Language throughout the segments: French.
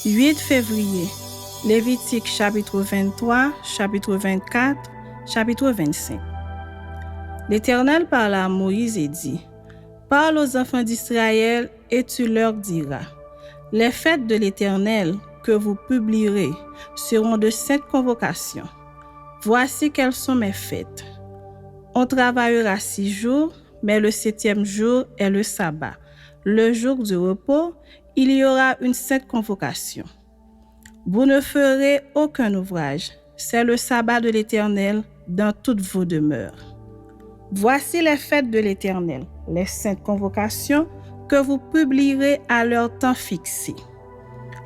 8 février, Lévitique chapitre 23, chapitre 24, chapitre 25. L'Éternel parla à Moïse et dit, « Parle aux enfants d'Israël et tu leur diras, les fêtes de l'Éternel que vous publierez seront de saintes convocations. Voici quelles sont mes fêtes. On travaillera 6 jours, mais le 7e jour est le sabbat. Le jour du repos, il y aura une sainte convocation. Vous ne ferez aucun ouvrage. C'est le sabbat de l'Éternel dans toutes vos demeures. Voici les fêtes de l'Éternel, les saintes convocations que vous publierez à leur temps fixé.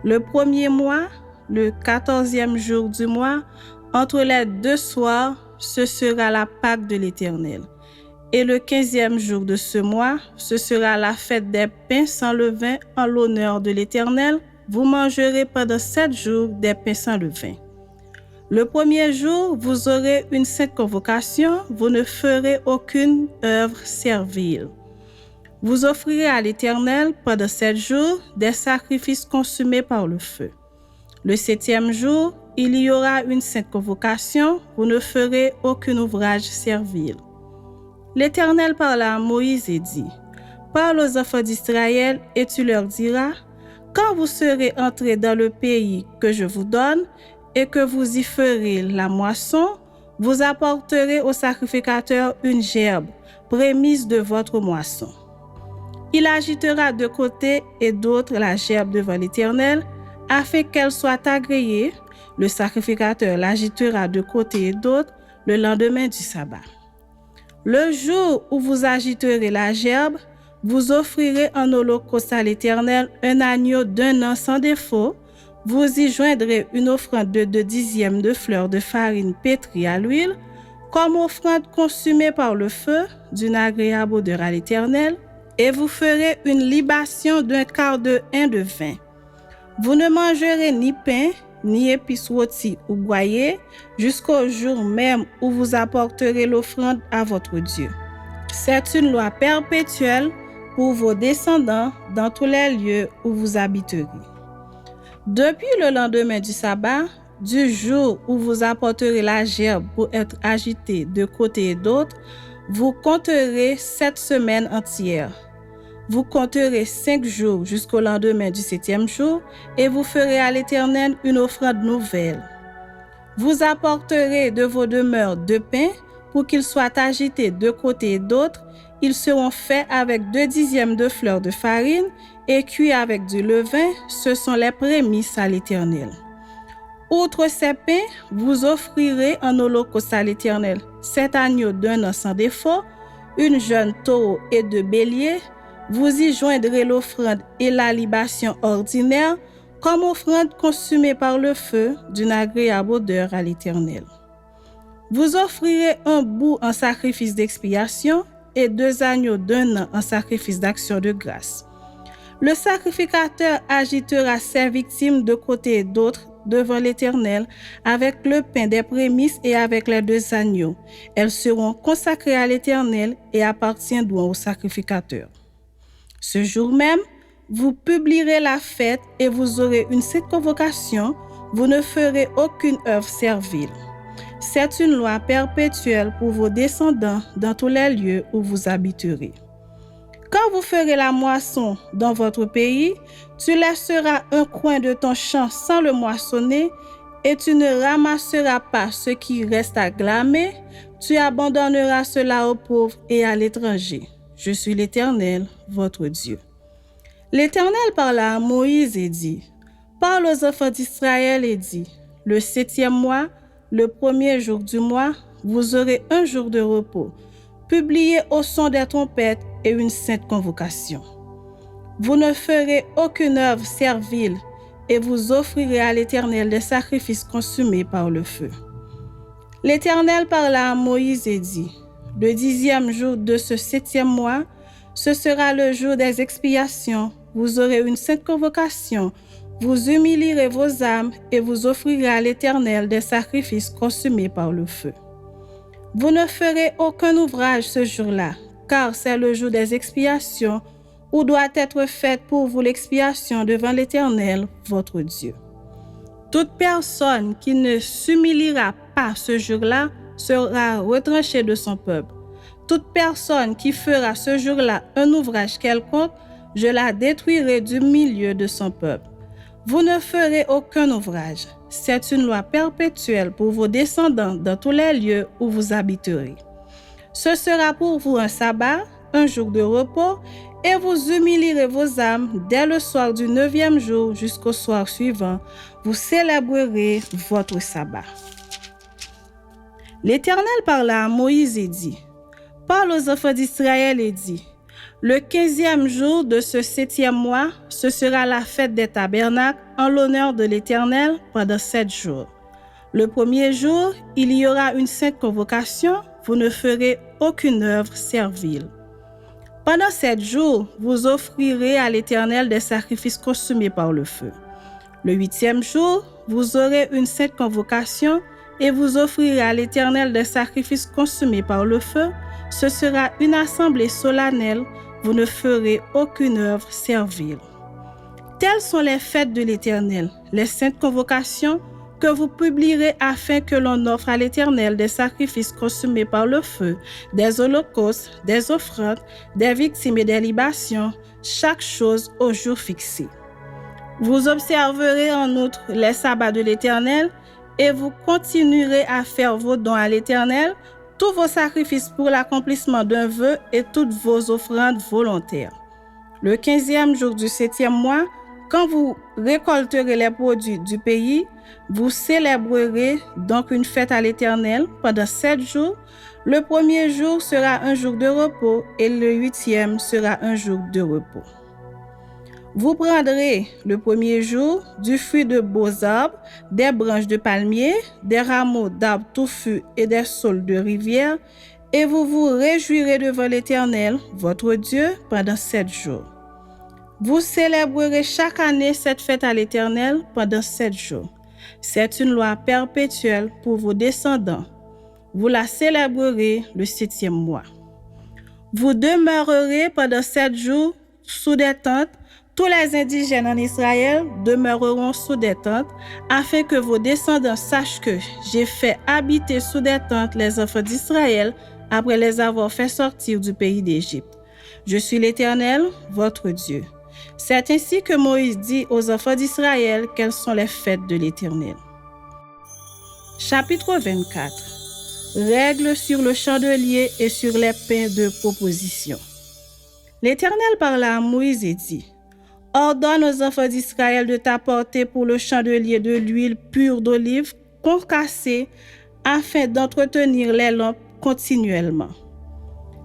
Le 1er mois, le 14e jour du mois, entre les 2 soirs, ce sera la Pâque de l'Éternel. Et le 15e jour de ce mois, ce sera la fête des pains sans levain en l'honneur de l'Éternel. Vous mangerez pendant 7 jours des pains sans levain. Le 1er jour, vous aurez une sainte convocation, vous ne ferez aucune œuvre servile. Vous offrirez à l'Éternel pendant 7 jours des sacrifices consumés par le feu. Le 7e jour, il y aura une sainte convocation, vous ne ferez aucun ouvrage servile. L'Éternel parla à Moïse et dit, « Parle aux enfants d'Israël et tu leur diras, quand vous serez entrés dans le pays que je vous donne et que vous y ferez la moisson, vous apporterez au sacrificateur une gerbe, prémisse de votre moisson. Il agitera de côté et d'autre la gerbe devant l'Éternel, afin qu'elle soit agréée. Le sacrificateur l'agitera de côté et d'autre le lendemain du sabbat. Le jour où vous agiterez la gerbe, vous offrirez en holocauste à l'Éternel un agneau d'1 an sans défaut. Vous y joindrez une offrande de 2 dixièmes de fleur de farine pétrie à l'huile, comme offrande consumée par le feu, d'une agréable odeur à l'Éternel, et vous ferez une libation d'1 quart de hin de vin. Vous ne mangerez ni pain, ni épices rôties ou broyées, jusqu'au jour même où vous apporterez l'offrande à votre Dieu. C'est une loi perpétuelle pour vos descendants dans tous les lieux où vous habiterez. Depuis le lendemain du sabbat, du jour où vous apporterez la gerbe pour être agitée de côté et d'autre, vous compterez 7 semaines entières. Vous compterez 5 jours jusqu'au lendemain du 7e jour et vous ferez à l'Éternel une offrande nouvelle. Vous apporterez de vos demeures 2 pains pour qu'ils soient agités de côté et d'autre. Ils seront faits avec 2 dixièmes de fleur de farine et cuits avec du levain. Ce sont les prémices à l'Éternel. Outre ces pains, vous offrirez en holocauste à l'Éternel 7 agneaux d'1 an sans défaut, une jeune taureau et 2 béliers. Vous y joindrez l'offrande et la libation ordinaire comme offrande consumée par le feu d'une agréable odeur à l'Éternel. Vous offrirez un bouc en sacrifice d'expiation et 2 agneaux d'1 an en sacrifice d'action de grâce. Le sacrificateur agitera ses victimes de côté et d'autre devant l'Éternel avec le pain des prémices et avec les 2 agneaux. Elles seront consacrées à l'Éternel et appartiendront au sacrificateur. Ce jour même, vous publierez la fête et vous aurez une sainte convocation. Vous ne ferez aucune œuvre servile. C'est une loi perpétuelle pour vos descendants dans tous les lieux où vous habiterez. Quand vous ferez la moisson dans votre pays, tu laisseras un coin de ton champ sans le moissonner et tu ne ramasseras pas ce qui reste à glamer. Tu abandonneras cela aux pauvres et à l'étranger. Je suis l'Éternel, votre Dieu. L'Éternel parla à Moïse et dit, « Parle aux enfants d'Israël et dit, le 7e mois, le 1er jour du mois, vous aurez un jour de repos. Publiez au son des trompettes et une sainte convocation. Vous ne ferez aucune œuvre servile et vous offrirez à l'Éternel des sacrifices consumés par le feu. » L'Éternel parla à Moïse et dit, « Le 10e jour de ce 7e mois, ce sera le jour des expiations. Vous aurez une sainte convocation. Vous humilierez vos âmes et vous offrirez à l'Éternel des sacrifices consumés par le feu. Vous ne ferez aucun ouvrage ce jour-là, car c'est le jour des expiations où doit être faite pour vous l'expiation devant l'Éternel, votre Dieu. Toute personne qui ne s'humiliera pas ce jour-là sera retranchée de son peuple. Toute personne qui fera ce jour-là un ouvrage quelconque, je la détruirai du milieu de son peuple. Vous ne ferez aucun ouvrage. C'est une loi perpétuelle pour vos descendants dans tous les lieux où vous habiterez. Ce sera pour vous un sabbat, un jour de repos, et vous humilierez vos âmes dès le soir du 9e jour jusqu'au soir suivant. Vous célébrerez votre sabbat. L'Éternel parla à Moïse et dit, « Parle aux enfants d'Israël et dit, le 15e jour de ce 7e mois, ce sera la fête des tabernacles en l'honneur de l'Éternel pendant 7 jours. Le premier jour, il y aura une sainte convocation, vous ne ferez aucune œuvre servile. Pendant 7 jours, vous offrirez à l'Éternel des sacrifices consumés par le feu. Le 8e jour, vous aurez une sainte convocation et vous offrirez à l'Éternel des sacrifices consumés par le feu. Ce sera une assemblée solennelle, vous ne ferez aucune œuvre servile. Telles sont les fêtes de l'Éternel, les saintes convocations que vous publierez afin que l'on offre à l'Éternel des sacrifices consumés par le feu, des holocaustes, des offrandes, des victimes et des libations, chaque chose au jour fixé. Vous observerez en outre les sabbats de l'Éternel et vous continuerez à faire vos dons à l'Éternel, tous vos sacrifices pour l'accomplissement d'un vœu et toutes vos offrandes volontaires. Le 15e jour du 7e mois, quand vous récolterez les produits du pays, vous célébrerez donc une fête à l'Éternel pendant 7 jours. Le premier jour sera un jour de repos et le 8e sera un jour de repos. Vous prendrez le premier jour du fruit de beaux arbres, des branches de palmier, des rameaux d'arbres touffus et des saules de rivière, et vous vous réjouirez devant l'Éternel, votre Dieu, pendant 7 jours. Vous célébrerez chaque année cette fête à l'Éternel pendant 7 jours. C'est une loi perpétuelle pour vos descendants. Vous la célébrerez le 7e mois. Vous demeurerez pendant 7 jours sous des tentes. Tous les indigènes en Israël demeureront sous des tentes, afin que vos descendants sachent que j'ai fait habiter sous des tentes les enfants d'Israël après les avoir fait sortir du pays d'Égypte. Je suis l'Éternel, votre Dieu. C'est ainsi que Moïse dit aux enfants d'Israël quelles sont les fêtes de l'Éternel. Chapitre 24. Règles sur le chandelier et sur les pains de proposition. L'Éternel parla à Moïse et dit, « Ordonne aux enfants d'Israël de t'apporter pour le chandelier de l'huile pure d'olive concassée afin d'entretenir les lampes continuellement.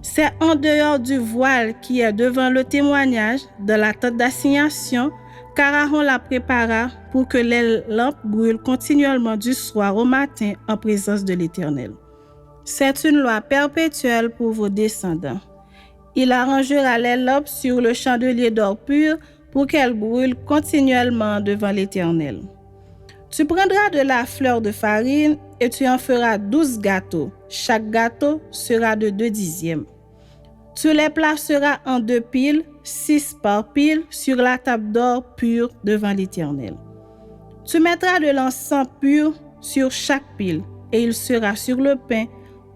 C'est en dehors du voile qui est devant le témoignage, dans la tente d'assignation, qu'Aaron la prépara pour que les lampes brûlent continuellement du soir au matin en présence de l'Éternel. C'est une loi perpétuelle pour vos descendants. Il arrangera les lampes sur le chandelier d'or pur pour qu'elles brûlent continuellement devant l'Éternel. Tu prendras de la fleur de farine et tu en feras 12 gâteaux. Chaque gâteau sera de 2 dixièmes. Tu les placeras en 2 piles, 6 par pile, sur la table d'or pure devant l'Éternel. Tu mettras de l'encens pur sur chaque pile, et il sera sur le pain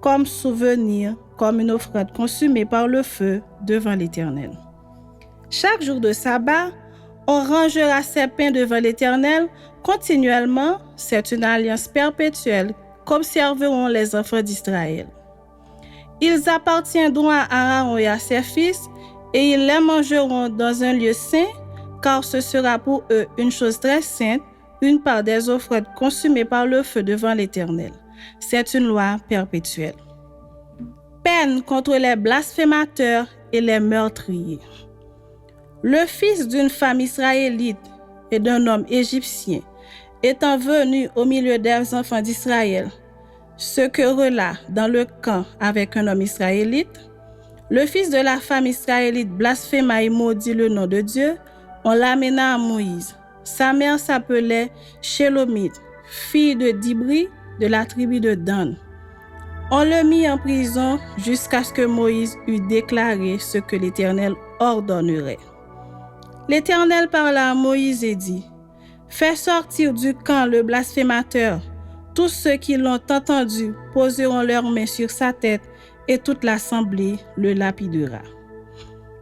comme souvenir, comme une offrande consumée par le feu devant l'Éternel. Chaque jour de sabbat, on rangera ces pains devant l'Éternel continuellement. C'est une alliance perpétuelle qu'observeront les enfants d'Israël. Ils appartiendront à Aaron et à ses fils, et ils les mangeront dans un lieu saint, car ce sera pour eux une chose très sainte, une part des offrandes consumées par le feu devant l'Éternel. C'est une loi perpétuelle. Peine contre les blasphémateurs et les meurtriers. Le fils d'une femme israélite et d'un homme égyptien, étant venu au milieu des enfants d'Israël, se querella dans le camp avec un homme israélite. Le fils de la femme israélite blasphéma et maudit le nom de Dieu. On l'amena à Moïse. Sa mère s'appelait Shélomith, fille de Dibri, de la tribu de Dan. On le mit en prison jusqu'à ce que Moïse eût déclaré ce que l'Éternel ordonnerait. L'Éternel parla à Moïse et dit, « Fais sortir du camp le blasphémateur. Tous ceux qui l'ont entendu poseront leurs mains sur sa tête et toute l'assemblée le lapidera.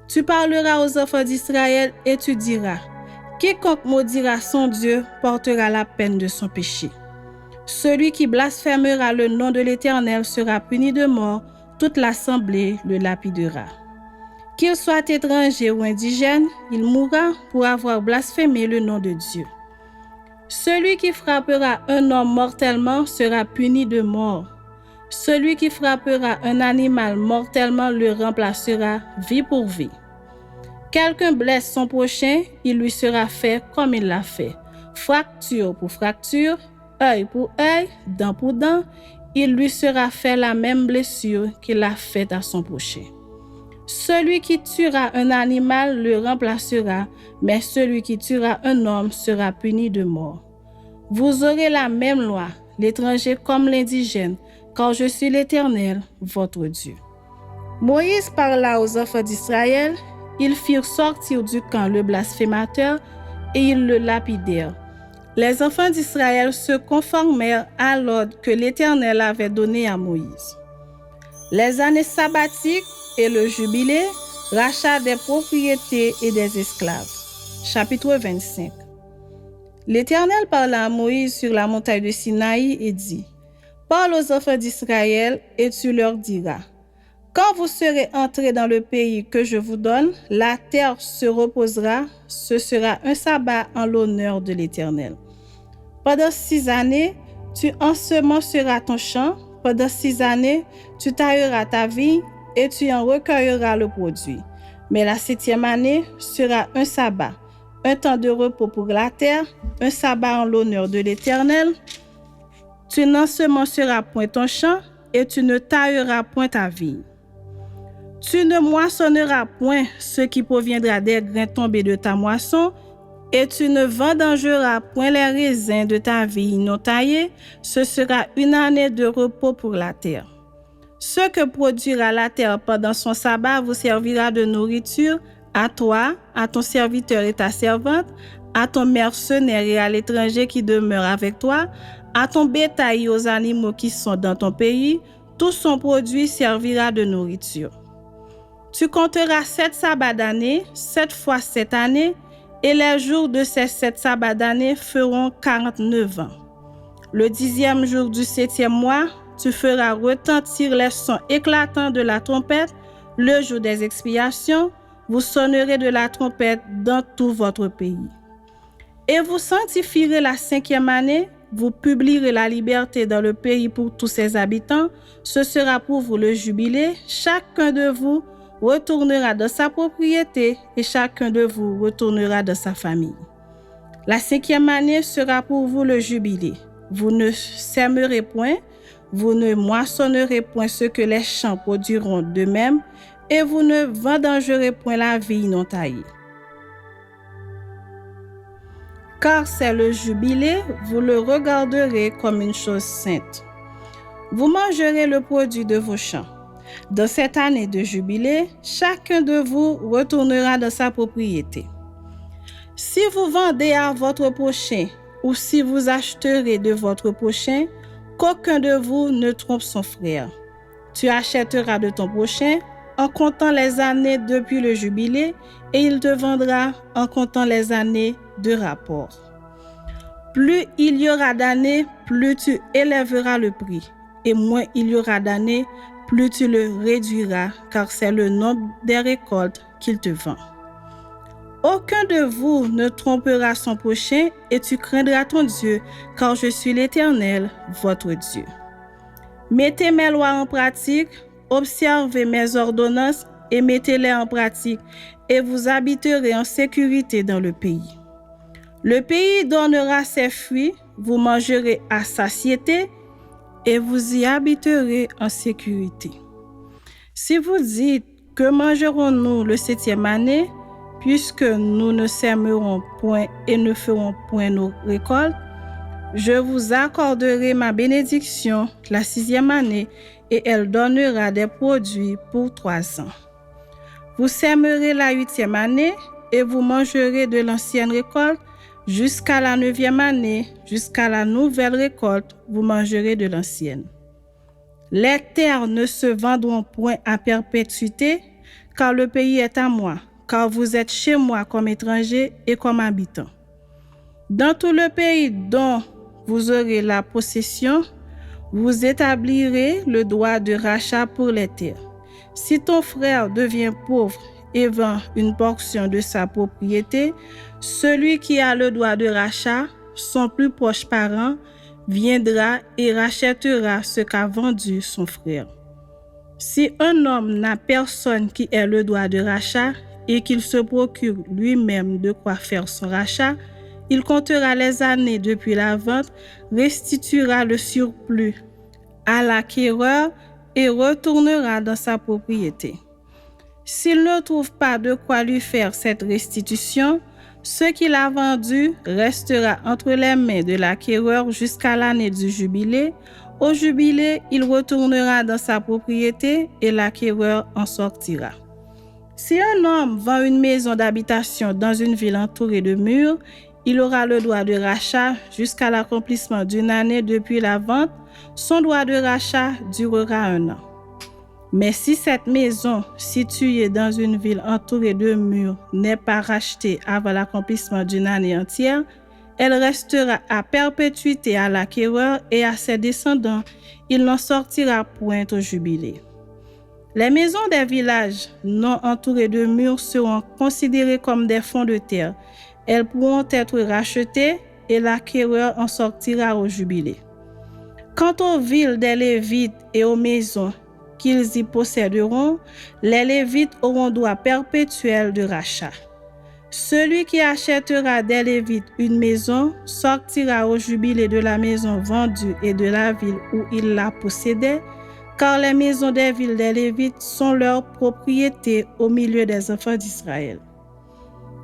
Tu parleras aux enfants d'Israël et tu diras, « Quiconque maudira son Dieu portera la peine de son péché. Celui qui blasphémera le nom de l'Éternel sera puni de mort, toute l'assemblée le lapidera. Qu'il soit étranger ou indigène, il mourra pour avoir blasphémé le nom de Dieu. Celui qui frappera un homme mortellement sera puni de mort. Celui qui frappera un animal mortellement le remplacera vie pour vie. Quelqu'un blesse son prochain, il lui sera fait comme il l'a fait. Fracture pour fracture, œil pour œil, dent pour dent, il lui sera fait la même blessure qu'il a faite à son prochain. Celui qui tuera un animal le remplacera, mais celui qui tuera un homme sera puni de mort. Vous aurez la même loi, l'étranger comme l'indigène, car je suis l'Éternel, votre Dieu. » Moïse parla aux enfants d'Israël, ils firent sortir du camp le blasphémateur et ils le lapidèrent. Les enfants d'Israël se conformèrent à l'ordre que l'Éternel avait donné à Moïse. Les années sabbatiques et le jubilé, rachat des propriétés et des esclaves. Chapitre 25. L'Éternel parla à Moïse sur la montagne de Sinaï et dit, « Parle aux enfants d'Israël et tu leur diras, quand vous serez entrés dans le pays que je vous donne, la terre se reposera, ce sera un sabbat en l'honneur de l'Éternel. Pendant 6 années, tu ensemenceras ton champ, pendant 6 années, tu tailleras ta vigne et tu en recueilleras le produit. Mais la 7e année sera un sabbat, un temps de repos pour la terre, un sabbat en l'honneur de l'Éternel. Tu n'ensemenceras point ton champ et tu ne tailleras point ta vigne. Tu ne moissonneras point ce qui proviendra des grains tombés de ta moisson, et tu ne vendangeras point les raisins de ta vigne non taillée, ce sera une année de repos pour la terre. Ce que produira la terre pendant son sabbat vous servira de nourriture à toi, à ton serviteur et ta servante, à ton mercenaire et à l'étranger qui demeure avec toi, à ton bétail et aux animaux qui sont dans ton pays, tout son produit servira de nourriture. Tu compteras 7 sabbats d'année, 7 fois 7 années, et les jours de ces 7 sabbats d'année feront 49 ans. Le 10e jour du 7e mois, tu feras retentir les sons éclatants de la trompette. Le jour des expiations, vous sonnerez de la trompette dans tout votre pays. Et vous sanctifierez la 5e année, vous publierez la liberté dans le pays pour tous ses habitants. Ce sera pour vous le jubilé. Chacun de vous retournera dans sa propriété et chacun de vous retournera dans sa famille. La 5e année sera pour vous le jubilé. Vous ne sèmerez point, vous ne moissonnerez point ce que les champs produiront d'eux-mêmes, et vous ne vendangerez point la vigne non taillée. Car c'est le jubilé, vous le regarderez comme une chose sainte. Vous mangerez le produit de vos champs. Dans cette année de jubilé, chacun de vous retournera dans sa propriété. Si vous vendez à votre prochain ou si vous acheterez de votre prochain, qu'aucun de vous ne trompe son frère. Tu achèteras de ton prochain en comptant les années depuis le jubilé et il te vendra en comptant les années de rapport. Plus il y aura d'années, plus tu élèveras le prix, et moins il y aura d'années, plus tu le réduiras, car c'est le nombre des récoltes qu'il te vend. Aucun de vous ne trompera son prochain, et tu craindras ton Dieu, car je suis l'Éternel, votre Dieu. Mettez mes lois en pratique, observez mes ordonnances et mettez-les en pratique, et vous habiterez en sécurité dans le pays. Le pays donnera ses fruits, vous mangerez à satiété, et vous y habiterez en sécurité. Si vous dites, que mangerons-nous le 7e année, puisque nous ne sèmerons point et ne ferons point nos récoltes, Je vous accorderai ma bénédiction la 6e année et elle donnera des produits pour 3 ans. Vous sèmerez la 8e année et vous mangerez de l'ancienne récolte jusqu'à la 9e année, jusqu'à la nouvelle récolte, vous mangerez de l'ancienne. Les terres ne se vendront point à perpétuité, car le pays est à moi, car vous êtes chez moi comme étrangers et comme habitants. Dans tout le pays dont vous aurez la possession, vous établirez le droit de rachat pour les terres. Si ton frère devient pauvre et vend une portion de sa propriété, celui qui a le droit de rachat, son plus proche parent, viendra et rachètera ce qu'a vendu son frère. Si un homme n'a personne qui ait le droit de rachat et qu'il se procure lui-même de quoi faire son rachat, il comptera les années depuis la vente, restituera le surplus à l'acquéreur et retournera dans sa propriété. S'il ne trouve pas de quoi lui faire cette restitution, ce qu'il a vendu restera entre les mains de l'acquéreur jusqu'à l'année du jubilé. Au jubilé, il retournera dans sa propriété et l'acquéreur en sortira. Si un homme vend une maison d'habitation dans une ville entourée de murs, il aura le droit de rachat jusqu'à l'accomplissement d'une année depuis la vente. Son droit de rachat durera 1 an. Mais si cette maison, située dans une ville entourée de murs, n'est pas rachetée avant l'accomplissement d'une année entière, elle restera à perpétuité à l'acquéreur et à ses descendants. Il n'en sortira point au jubilé. Les maisons des villages non entourées de murs seront considérées comme des fonds de terre. Elles pourront être rachetées et l'acquéreur en sortira au jubilé. Quant aux villes des Lévites et aux maisons qu'ils y posséderont, les Lévites auront droit perpétuel de rachat. Celui qui achètera des Lévites une maison sortira au jubilé de la maison vendue et de la ville où il la possédait, car les maisons des villes des Lévites sont leur propriété au milieu des enfants d'Israël.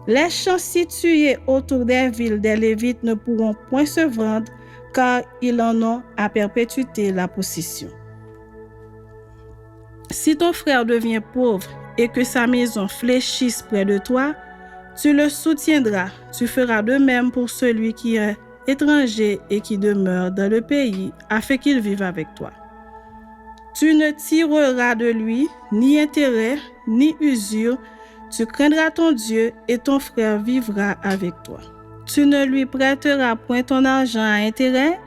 Les champs situés autour des villes des Lévites ne pourront point se vendre, car ils en ont à perpétuité la possession. Si ton frère devient pauvre et que sa maison fléchisse près de toi, tu le soutiendras. Tu feras de même pour celui qui est étranger et qui demeure dans le pays, afin qu'il vive avec toi. Tu ne tireras de lui ni intérêt, ni usure. Tu craindras ton Dieu et ton frère vivra avec toi. Tu ne lui prêteras point ton argent à intérêt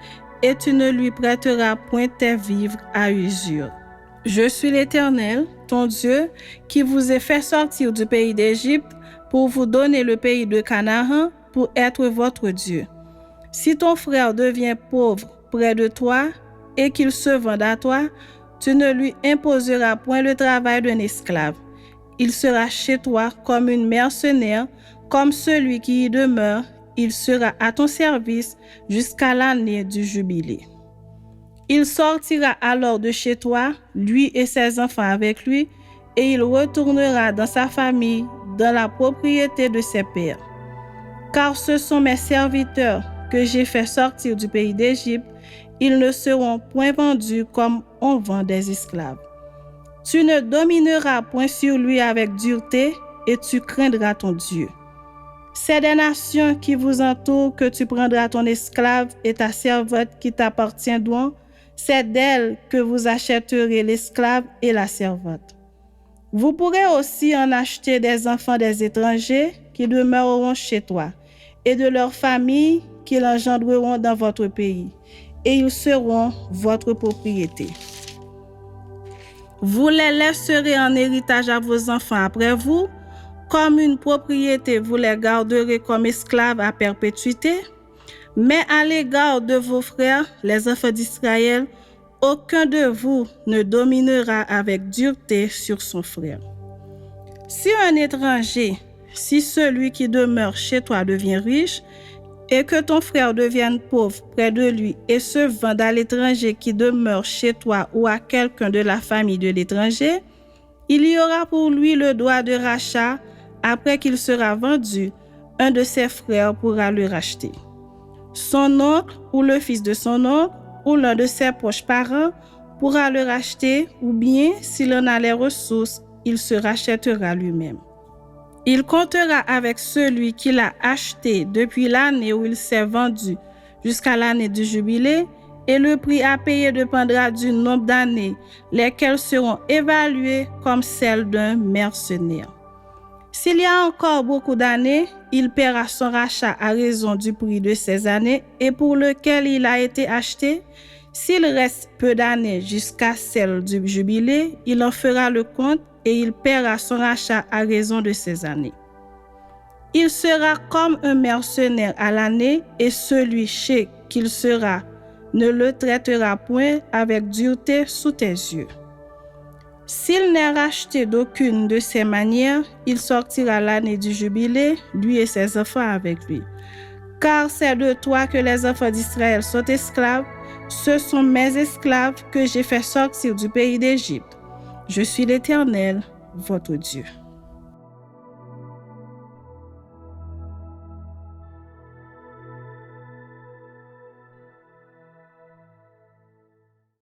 et tu ne lui prêteras point tes vivres à usure. Je suis l'Éternel, ton Dieu, qui vous ai fait sortir du pays d'Égypte pour vous donner le pays de Canaan pour être votre Dieu. Si ton frère devient pauvre près de toi et qu'il se vende à toi, tu ne lui imposeras point le travail d'un esclave. Il sera chez toi comme une mercenaire, comme celui qui y demeure. Il sera à ton service jusqu'à l'année du jubilé. Il sortira alors de chez toi, lui et ses enfants avec lui, et il retournera dans sa famille, dans la propriété de ses pères. Car ce sont mes serviteurs que j'ai fait sortir du pays d'Égypte, ils ne seront point vendus comme on vend des esclaves. Tu ne domineras point sur lui avec dureté, et tu craindras ton Dieu. C'est des nations qui vous entourent que tu prendras ton esclave et ta servante qui t'appartiendront. C'est d'elle que vous achèterez l'esclave et la servante. Vous pourrez aussi en acheter des enfants des étrangers qui demeureront chez toi, et de leurs familles qui l'engendreront dans votre pays, et ils seront votre propriété. Vous les laisserez en héritage à vos enfants après vous. Comme une propriété, vous les garderez comme esclaves à perpétuité. Mais à l'égard de vos frères, les enfants d'Israël, aucun de vous ne dominera avec dureté sur son frère. Si un étranger, si celui qui demeure chez toi devient riche, et que ton frère devienne pauvre près de lui et se vende à l'étranger qui demeure chez toi ou à quelqu'un de la famille de l'étranger, il y aura pour lui le droit de rachat. Après qu'il sera vendu, un de ses frères pourra le racheter. son oncle ou le fils de son oncle ou l'un de ses proches parents pourra le racheter, ou bien, s'il en a les ressources, il se rachètera lui-même. Il comptera avec celui qui l'a acheté depuis l'année où il s'est vendu jusqu'à l'année du jubilé, et le prix à payer dépendra du nombre d'années, lesquelles seront évaluées comme celles d'un mercenaire. S'il y a encore beaucoup d'années, il paiera son rachat à raison du prix de ces années et pour lequel il a été acheté. S'il reste peu d'années jusqu'à celle du jubilé, il en fera le compte et il paiera son rachat à raison de ces années. Il sera comme un mercenaire à l'année, et celui chez qui il sera ne le traitera point avec dureté sous tes yeux. S'il n'est racheté d'aucune de ces manières, il sortira l'année du jubilé, lui et ses enfants avec lui. Car c'est de toi que les enfants d'Israël sont esclaves, ce sont mes esclaves que j'ai fait sortir du pays d'Égypte. Je suis l'Éternel, votre Dieu.